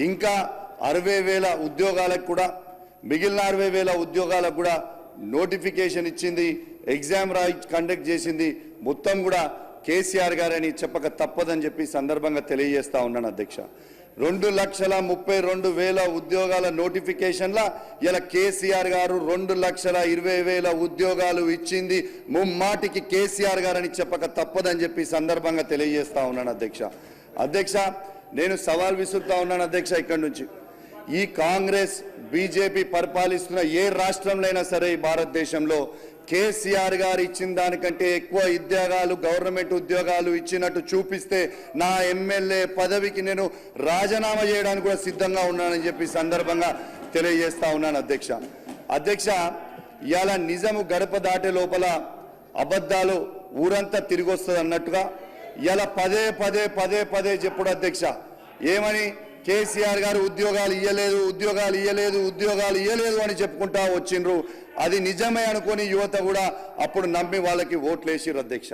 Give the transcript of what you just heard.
ఇంకా 60,000 ఉద్యోగాలకు కూడా మిగిలిన 60,000 ఉద్యోగాలకు కూడా నోటిఫికేషన్ ఇచ్చింది, ఎగ్జామ్ కండక్ట్ చేసింది. మొత్తం కూడా కేసీఆర్ గారని చెప్పక తప్పదని చెప్పి సందర్భంగా తెలియజేస్తా ఉన్నాను అధ్యక్ష. 2,32,000 ఉద్యోగాల నోటిఫికేషన్ల ఇలా కేసీఆర్ గారు 2,20,000 ఉద్యోగాలు ఇచ్చింది ముమ్మాటికి కేసీఆర్ గారని చెప్పక తప్పదని చెప్పి సందర్భంగా తెలియజేస్తా ఉన్నాను అధ్యక్ష. నేను సవాల్ విసురుతా ఉన్నాను అధ్యక్ష. ఇక్కడి నుంచి ఈ కాంగ్రెస్ బీజేపీ పరిపాలిస్తున్న ఏ రాష్ట్రంలో సరే ఈ భారతదేశంలో కేసీఆర్ గారు ఇచ్చిన దానికంటే ఎక్కువ ఉద్యోగాలు గవర్నమెంట్ ఉద్యోగాలు ఇచ్చినట్టు చూపిస్తే నా ఎమ్మెల్యే పదవికి నేను రాజీనామా చేయడానికి కూడా సిద్ధంగా ఉన్నానని చెప్పి సందర్భంగా తెలియజేస్తా ఉన్నాను అధ్యక్ష. ఇవాళ నిజము గడప దాటే లోపల అబద్ధాలు ఊరంతా తిరిగి వస్తుంది అన్నట్టుగా ఇలా పదే చెప్పుడు అధ్యక్ష. ఏమని కేసీఆర్ గారు ఉద్యోగాలు ఇయ్యలేదు అని చెప్పుకుంటా వచ్చిండ్రు. అది నిజమే అనుకొని యువత కూడా అప్పుడు నమ్మి వాళ్ళకి ఓట్లేసిర్రు అధ్యక్ష.